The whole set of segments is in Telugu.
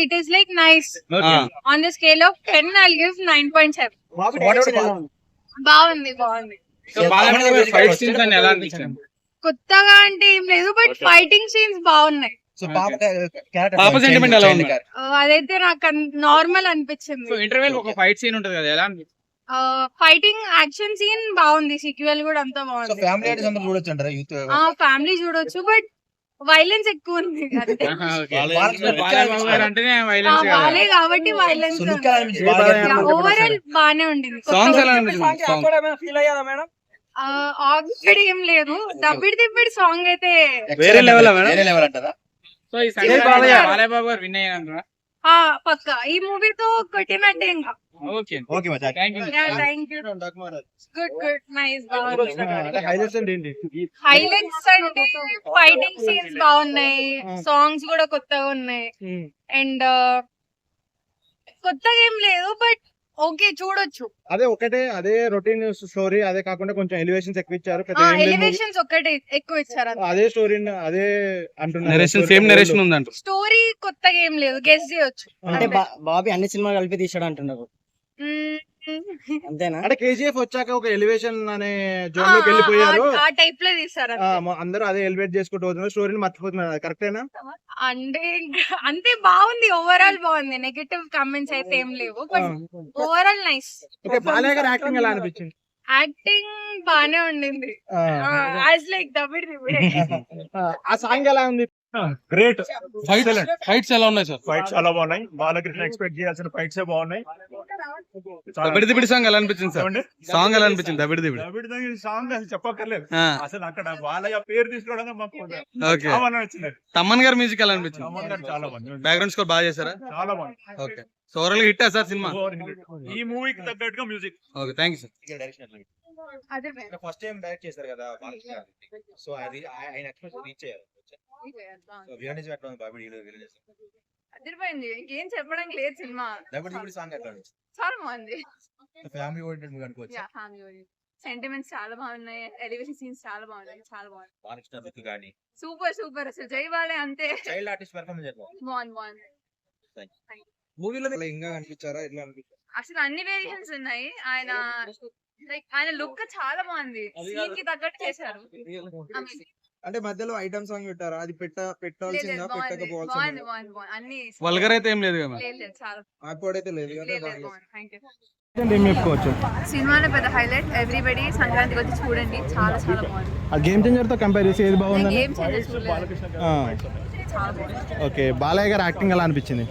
it is like nice. On the scale of 10, I'll give 9.7. బాగుంది. కొత్తగా అంటే ఏం లేదు, బట్ ఫైటింగ్ సీన్స్ బాగున్నాయి. అదైతే నాకు నార్మల్ అనిపించింది. ఇంటర్వెల్ ఒక ఫైట్ సీన్ ఉంటది కదా, ఎలా ఫైటింగ్ యాక్షన్ సీన్ బాగుంది. సీక్వెల్ కూడా అంతా బాగుంది. ఫ్యామిలీ చూడొచ్చు, బట్ వైలెన్స్ ఎక్కువ ఉంది. బాలే కాబట్టి వైలెన్స్ ఓవరాల్ బానే ఉండింది. ఆల్రెడీ ఏం లేదు. దబ్బిడి దిబ్బిడి సాంగ్ అయితే వేరే లెవెల్ అంటారా? పక్క ఈ మూవీతో కొట్టినట్టే ఇంకా. హైలైట్స్ అంటే ఫైటింగ్ సీన్స్ బాగున్నాయి, సాంగ్స్ కూడా కొత్తగా ఉన్నాయి. అండ్ కొత్తగా ఏం లేదు, బట్ ఓకే చూడొచ్చు. అదే రొటీన్ స్టోరీ, అదే కాకుండా కొంచెం ఎలివేషన్స్ ఎక్కువ ఇచ్చారు. ఎలివేషన్స్ ఒక్కటే ఎక్కువ ఇచ్చారు. అదే స్టోరీ అదే అంటున్నారు. సేమ్ నరేషన్ ఉందంట. స్టోరీ కొత్తగా ఏం లేదు, గెస్ చేయొచ్చు. అంటే బాబీ అన్ని సినిమాలు కలిపి తీసాడు అంటున్నారు, అంతేనా? అంటే కేజీఎఫ్ వచ్చాక ఒక ఎలివేషన్ అనే జోన్ లోకి వెళ్ళిపోయారు. ఆ టైప్ లో తీసారు. అందరూ అదే ఎలివేట్ చేసుకుంటూ పోతున్నారు, స్టోరీని మర్చిపోతున్నారు. కరెక్టేనా? అంటే అంతే బాగుంది, ఓవరాల్ బాగుంది. నెగటివ్ కామెంట్స్ అయితే ఏం లేవు, బట్ ఓవరాల్ నైస్. బాలయ్య గారి యాక్టింగ్ ఎలా అనిపించింది? యాక్టింగ్ బానే ఉండింది. లైక్ ఆ సాంగ్ ఎలా ఉంది? గ్రేట్. ఫైట్స్ ఎలా ఉన్నాయి సార్? ఫైట్స్ చాలా బాగున్నాయి. బాలకృష్ణ ఎక్స్పెక్ట్ చేయాల్సిన ఫైట్స్ బాగున్నాయి. దబిడి సాంగ్ ఎలా అనిపించింది సార్? సాంగ్ ఎలా అనిపించింది? దబిడి సాంగ్ అసలు చెప్పక్కర్లేదు. అసలు అక్కడ బాలయ్య పేరు తీసుకోవడం మాకు వచ్చింది. తమ్మన్ గారి మ్యూజిక్ ఎలా అనిపించింది? చాలా బాగుంది. బ్యాక్గ్రౌండ్ స్కోర్ బాగా చేశారా? చాలా బాగుంది. Okay, so overall hit sir cinema? ఈ మూవీకి తగ్గట్టుగా music. Okay, thank you sir. First time direct చేశారు కదా బాలకృష్ణ, సో ఆయన ఎక్స్ప్రెషన్ రీచ్ అయ్యారు. అదిరిపోయింది, ఇంకేం చెప్పడానికి లేదు. సినిమా చాలా బాగుంది. ఫ్యామిలీ ఓరియంటెడ్ మూవీ అనుకోవచ్చు. సెంటిమెంట్స్ చాలా బాగున్నాయి, ఎలివేషన్ సీన్స్ చాలా బాగున్నాయి. చాలా బాగుంది. బాలకృష్ణ లుక్ గాని సూపర్ అసలు జై బాలే అంతే. చైల్డ్ ఆర్టిస్ట్ పెర్ఫార్మెన్స్ బాగుంది. మూవీలో ఇంకా అనిపించారా? ఎట్లా అనిపించారు? అసలు అన్ని వేరియేషన్స్ ఉన్నాయి. ఆయన లుక్ చాలా బాగుంది, సీన్ కి తగ్గట్టు చేశారు. అంటే మధ్యలో ఐటమ్ సాంగ్ పెట్టారా? అది పెట్టాల్సిందా పెట్టకపోవాల్సిందా? అన్ని వల్గర్ అయితే ఏం లేదు కదా? అప్పుడైతే లేదు కదా. సినిమాలో పెద్ద హైలైట్. ఎవ్రీబడి సంక్రాంతికి వచ్చి చూడండి, చాలా చాలా బాగుంది. గేమ్ చేంజర్ తో కంపేర్ చేసి ఏది బాగుంది? గేమ్ చేంజర్ చూడలేదు. ఓకే, బాలయ్య గారి యాక్టింగ్ ఎలా అనిపించింది?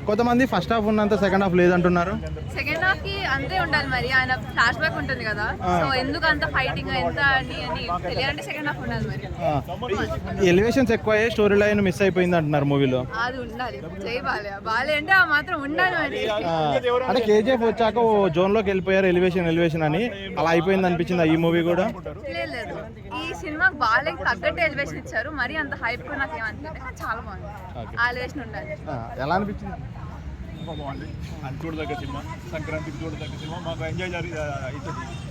కొంతమంది ఫస్ట్ హాఫ్ ఉన్నంత సెకండ్ హాఫ్ లేదంటున్నారు. సెకండ్ హాఫ్ కి అంతే ఉండాలి, మరి ఆయన ఫ్లాష్ బ్యాక్ ఉంటుంది కదా, సో ఎందుకు అంత ఫైటింగ్ ఎంత అని తెలియాలంటే సెకండ్ హాఫ్ ఉండాలి. మరి ఎలివేషన్స్ ఎక్కువ స్టోరీ లైన్ మిస్ అయిపోయింది అంటున్నారు మూవీలో. అది ఉండాలి. జై బాలే అంటే ఆ మాత్రం ఉండాలి. మరి అంటే కేజీఎఫ్ వచ్చాక ఓ జోన్ లోకి వెళ్ళిపోయారు, ఎలివేషన్ అని అలా అయిపోయింది అనిపించింది ఈ మూవీ కూడా. లేదు, ఈ సినిమాకి బాలయ్యకి తగ్గట్టు ఎలివేషన్ ఇచ్చారు, మరి అంత హైప్ కూడా నాకు ఏమనిపించలేదు. చాలా బాగుంది, ఆ ఎలివేషన్ ఉండాలి. ఎలా అనిపించింది? బాగుంది. అది చూడదగ్గ సినిమా, సంక్రాంతికి చూడదగ్గ సినిమా. మాకు ఎంజాయ్ అవుతుంది.